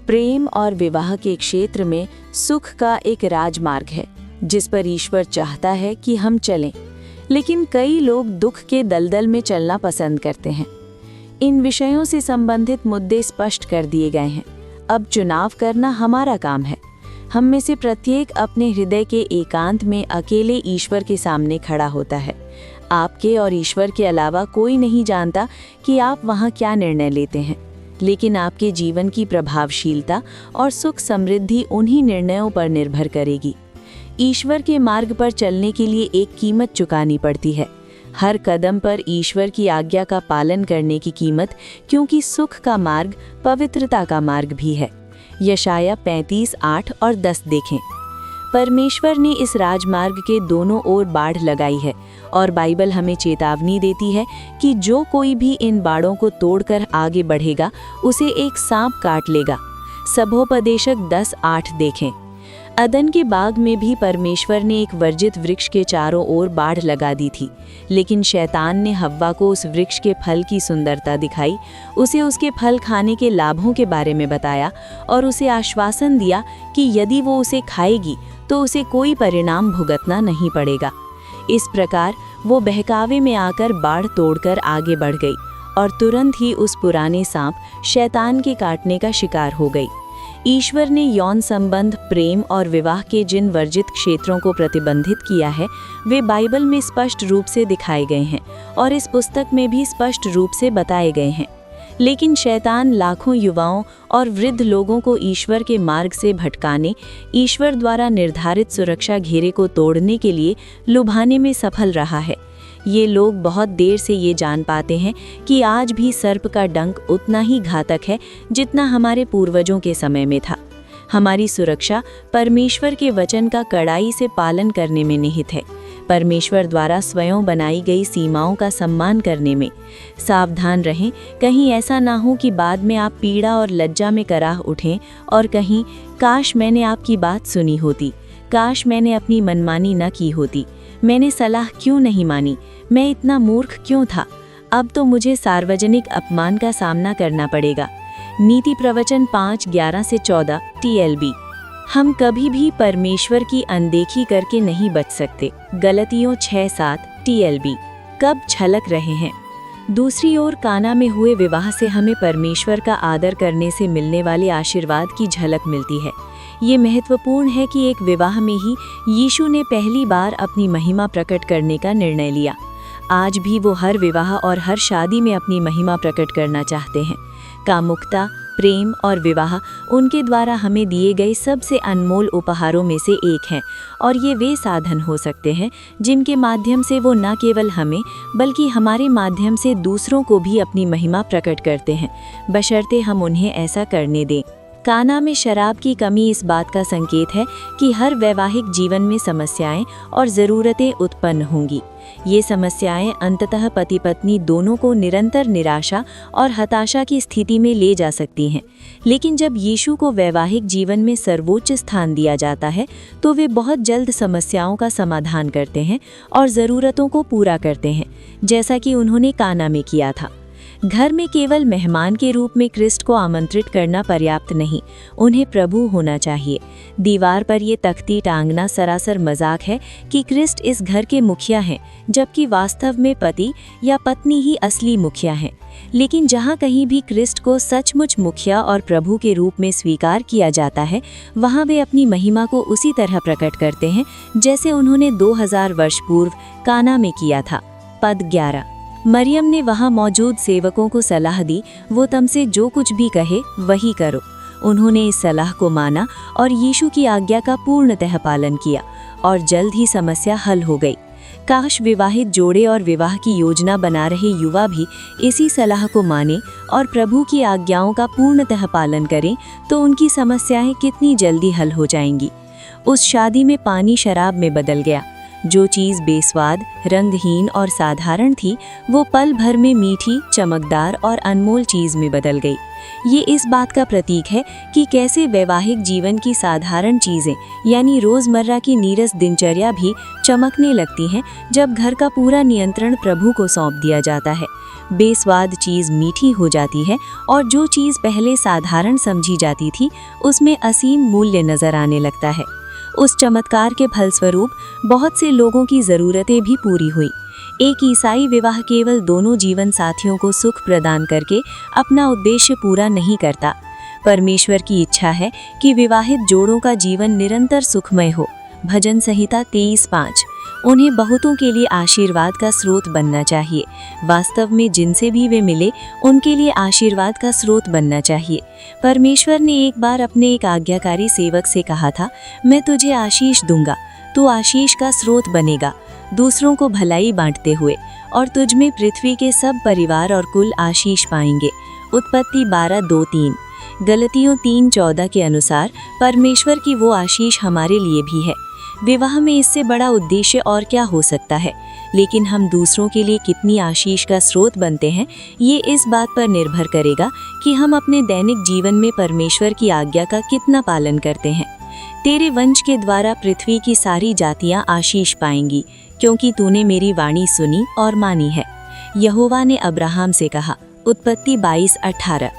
प्रेम और विवाह के क्षेत्र में सुख का एक राजमार्ग है जिस पर ईश्वर चाहता है कि हम चलें, लेकिन कई लोग दुख के दलदल में चलना पसंद करते हैं। इन विषयों से संबंधित मुद्दे स्पष्ट कर दिए गए हैं। अब चुनाव करना हमारा काम है। हम में से प्रत्येक अपने हृदय के एकांत में अकेले ईश्वर के सामने खड़ा होता है। आपके और ईश्वर के अलावा कोई नहीं जानता कि आप वहाँ क्या निर्णय लेते हैं, लेकिन आपके जीवन की प्रभावशीलता और सुख समृद्धि उन्हीं निर्णयों पर निर्भर करेगी। ईश्वर के मार्ग पर चलने के लिए एक कीमत चुकानी पड़ती है। हर कदम पर ईश्वर की आज्ञा का पालन करने की कीमत, क्योंकि सुख का मार्ग पवित्रता का मार्ग भी है। यशाया 35:8 और 10 देखें। परमेश्वर ने इस राजमार्ग के दोनों ओर बाड़ लगाई है और बाइबल हमें चेतावनी देती है कि जो कोई भी इन बाड़ों को तोड़कर आगे बढ़ेगा उसे एक सांप काट लेगा। सबोपदेशक 10:8 देखें। अदन के बाग में भी परमेश्वर ने एक वर्जित वृक्ष के चारों ओर बाड़ लगा दी थी, लेकिन शैतान ने हव्वा को उस वृक्ष के फल की सुंदरता दिखाई, उसे उसके फल खाने के लाभों के बारे में बताया और उसे आश्वासन दिया कि यदि वो उसे खाएगी तो उसे कोई परिणाम भुगतना नहीं पड़ेगा। इस प्रकार वो बहकावे में आकर बाड़ तोड़कर आगे बढ़ गई और तुरंत ही उस पुराने सांप शैतान के काटने का शिकार हो गई। ईश्वर ने यौन संबंध, प्रेम और विवाह के जिन वर्जित क्षेत्रों को प्रतिबंधित किया है, वे बाइबल में स्पष्ट रूप से दिखाए गए हैं और इस पुस्तक में भी स्पष्ट रूप से बताए गए हैं। लेकिन शैतान लाखों युवाओं और वृद्ध लोगों को ईश्वर के मार्ग से भटकाने, ईश्वर द्वारा निर्धारित सुरक्षा घेरे को तोड़ने के लिए लुभाने में सफल रहा है। ये लोग बहुत देर से ये जान पाते हैं कि आज भी सर्प का डंक उतना ही घातक है जितना हमारे पूर्वजों के समय में था। हमारी सुरक्षा परमेश्वर के वचन का कड़ाई से पालन करने में निहित है, परमेश्वर द्वारा स्वयं बनाई गई सीमाओं का सम्मान करने में। सावधान रहें, कहीं ऐसा ना हो कि बाद में आप पीड़ा और लज्जा में कराह उठें और कहीं काश मैंने आपकी बात सुनी होती, काश मैंने अपनी मनमानी न की होती, मैंने सलाह क्यों नहीं मानी, मैं इतना मूर्ख क्यों था, अब तो मुझे सार्वजनिक अपमान का सामना करना पड़ेगा। नीति प्रवचन 5:11-14 TLB। हम कभी भी परमेश्वर की अनदेखी करके नहीं बच सकते। गलतियों 6:7 TLB। कब छलक रहे हैं। दूसरी ओर काना में हुए विवाह से हमें परमेश्वर का आदर करने से मिलने वाले आशीर्वाद की झलक मिलती है। ये महत्वपूर्ण है कि एक विवाह में ही यीशु ने पहली बार अपनी महिमा प्रकट करने का निर्णय लिया। आज भी वो हर विवाह और हर शादी में अपनी महिमा प्रकट करना चाहते हैं। कामुकता, प्रेम और विवाह उनके द्वारा हमें दिए गए सबसे अनमोल उपहारों में से एक हैं और ये वे साधन हो सकते हैं जिनके माध्यम से वो न केवल हमें बल्कि हमारे माध्यम से दूसरों को भी अपनी महिमा प्रकट करते हैं, बशर्ते हम उन्हें ऐसा करने दें। काना में शराब की कमी इस बात का संकेत है कि हर वैवाहिक जीवन में समस्याएं और ज़रूरतें उत्पन्न होंगी। ये समस्याएं अंततः पति पत्नी दोनों को निरंतर निराशा और हताशा की स्थिति में ले जा सकती हैं। लेकिन जब यीशु को वैवाहिक जीवन में सर्वोच्च स्थान दिया जाता है तो वे बहुत जल्द समस्याओं का समाधान करते हैं और ज़रूरतों को पूरा करते हैं, जैसा कि उन्होंने काना में किया था। घर में केवल मेहमान के रूप में क्रिस्ट को आमंत्रित करना पर्याप्त नहीं, उन्हें प्रभु होना चाहिए। दीवार पर ये तख्ती टांगना सरासर मजाक है कि क्रिस्ट इस घर के मुखिया हैं, जबकि वास्तव में पति या पत्नी ही असली मुखिया हैं। लेकिन जहाँ कहीं भी क्रिस्ट को सचमुच मुखिया और प्रभु के रूप में स्वीकार किया जाता है, वहाँ वे अपनी महिमा को उसी तरह प्रकट करते हैं जैसे उन्होंने 2000 वर्ष पूर्व काना में किया था। पद 11। मरियम ने वहाँ मौजूद सेवकों को सलाह दी, वो तुमसे जो कुछ भी कहे वही करो। उन्होंने इस सलाह को माना और यीशु की आज्ञा का पूर्णतः पालन किया और जल्द ही समस्या हल हो गई। काश विवाहित जोड़े और विवाह की योजना बना रहे युवा भी इसी सलाह को माने और प्रभु की आज्ञाओं का पूर्णतः पालन करें, तो उनकी समस्याएं कितनी जल्दी हल हो जाएंगी। उस शादी में पानी शराब में बदल गया। जो चीज़ बेस्वाद, रंगहीन और साधारण थी, वो पल भर में मीठी, चमकदार और अनमोल चीज़ में बदल गई। ये इस बात का प्रतीक है कि कैसे वैवाहिक जीवन की साधारण चीज़ें यानी रोज़मर्रा की नीरस दिनचर्या भी चमकने लगती हैं जब घर का पूरा नियंत्रण प्रभु को सौंप दिया जाता है। बेस्वाद चीज़ मीठी हो जाती है और जो चीज़ पहले साधारण समझी जाती थी उसमें असीम मूल्य नजर आने लगता है। उस चमत्कार के फलस्वरूप बहुत से लोगों की ज़रूरतें भी पूरी हुई। एक ईसाई विवाह केवल दोनों जीवन साथियों को सुख प्रदान करके अपना उद्देश्य पूरा नहीं करता। परमेश्वर की इच्छा है कि विवाहित जोड़ों का जीवन निरंतर सुखमय हो। भजन संहिता 23:5। उन्हें बहुतों के लिए आशीर्वाद का स्रोत बनना चाहिए। वास्तव में जिनसे भी वे मिले उनके लिए आशीर्वाद का स्रोत बनना चाहिए। परमेश्वर ने एक बार अपने एक आज्ञाकारी सेवक से कहा था, मैं तुझे आशीष दूंगा, तू आशीष का स्रोत बनेगा, दूसरों को भलाई बांटते हुए, और तुझ में पृथ्वी के सब परिवार और कुल आशीष पाएंगे। उत्पत्ति 12:2-3। गलतियों 3:14 के अनुसार परमेश्वर की वो आशीष हमारे लिए भी है। विवाह में इससे बड़ा उद्देश्य और क्या हो सकता है। लेकिन हम दूसरों के लिए कितनी आशीष का स्रोत बनते हैं, ये इस बात पर निर्भर करेगा कि हम अपने दैनिक जीवन में परमेश्वर की आज्ञा का कितना पालन करते हैं। तेरे वंश के द्वारा पृथ्वी की सारी जातियां आशीष पाएंगी, क्योंकि तूने मेरी वाणी सुनी और मानी है। यहोवा ने अब्राहम से कहा। उत्पत्ति 22:18।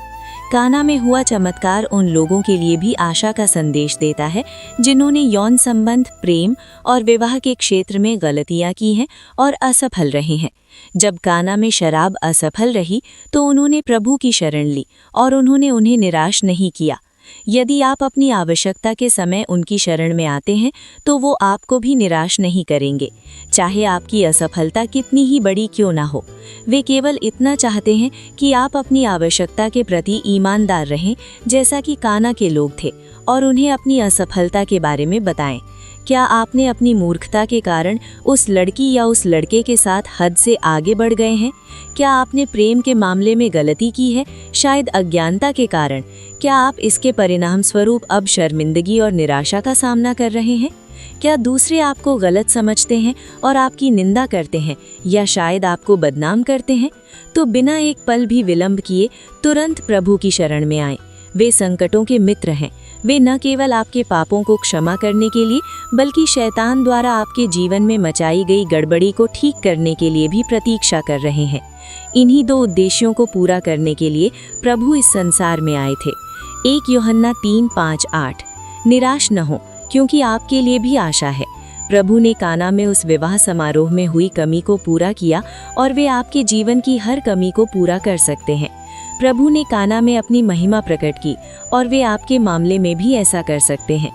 काना में हुआ चमत्कार उन लोगों के लिए भी आशा का संदेश देता है जिन्होंने यौन संबंध, प्रेम और विवाह के क्षेत्र में गलतियां की हैं और असफल रहे हैं। जब काना में शराब असफल रही तो उन्होंने प्रभु की शरण ली और उन्होंने उन्हें निराश नहीं किया। यदि आप अपनी आवश्यकता के समय उनकी शरण में आते हैं तो वो आपको भी निराश नहीं करेंगे, चाहे आपकी असफलता कितनी ही बड़ी क्यों ना हो। वे केवल इतना चाहते हैं कि आप अपनी आवश्यकता के प्रति ईमानदार रहें, जैसा कि काना के लोग थे, और उन्हें अपनी असफलता के बारे में बताएं। क्या आपने अपनी मूर्खता के कारण उस लड़की या उस लड़के के साथ हद से आगे बढ़ गए हैं? क्या आपने प्रेम के मामले में गलती की है, शायद अज्ञानता के कारण? क्या आप इसके परिणाम स्वरूप अब शर्मिंदगी और निराशा का सामना कर रहे हैं? क्या दूसरे आपको गलत समझते हैं और आपकी निंदा करते हैं, या शायद आपको बदनाम करते हैं? तो बिना एक पल भी विलंब किए तुरंत प्रभु की शरण में आएं। वे संकटों के मित्र हैं। वे न केवल आपके पापों को क्षमा करने के लिए, बल्कि शैतान द्वारा आपके जीवन में मचाई गई गड़बड़ी को ठीक करने के लिए भी प्रतीक्षा कर रहे हैं। इन्हीं दो उद्देश्यों को पूरा करने के लिए प्रभु इस संसार में आए थे। 1 यूहन्ना 3:5-8। निराश न हो, क्योंकि आपके लिए भी आशा है। प्रभु ने काना में उस विवाह समारोह में हुई कमी को पूरा किया और वे आपके जीवन की हर कमी को पूरा कर सकते हैं। प्रभु ने काना में अपनी महिमा प्रकट की और वे आपके मामले में भी ऐसा कर सकते हैं।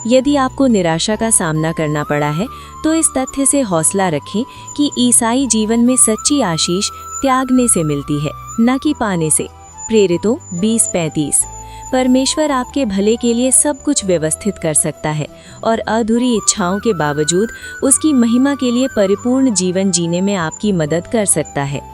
यदि आपको निराशा का सामना करना पड़ा है तो इस तथ्य से हौसला रखें कि ईसाई जीवन में सच्ची आशीष त्यागने से मिलती है, न कि पाने से। प्रेरितों 20:35। परमेश्वर आपके भले के लिए सब कुछ व्यवस्थित कर सकता है और अधूरी इच्छाओं के बावजूद उसकी महिमा के लिए परिपूर्ण जीवन जीने में आपकी मदद कर सकता है।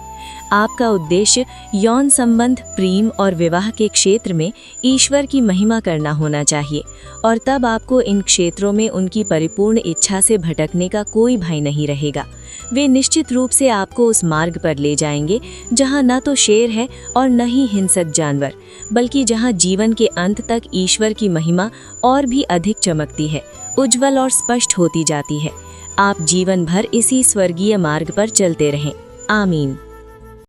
आपका उद्देश्य यौन संबंध, प्रेम और विवाह के क्षेत्र में ईश्वर की महिमा करना होना चाहिए, और तब आपको इन क्षेत्रों में उनकी परिपूर्ण इच्छा से भटकने का कोई भय नहीं रहेगा। वे निश्चित रूप से आपको उस मार्ग पर ले जाएंगे जहां न तो शेर है और न ही हिंसक जानवर, बल्कि जहां जीवन के अंत तक ईश्वर की महिमा और भी अधिक चमकती है, उज्जवल और स्पष्ट होती जाती है। आप जीवन भर इसी स्वर्गीय मार्ग पर चलते रहें। आमीन।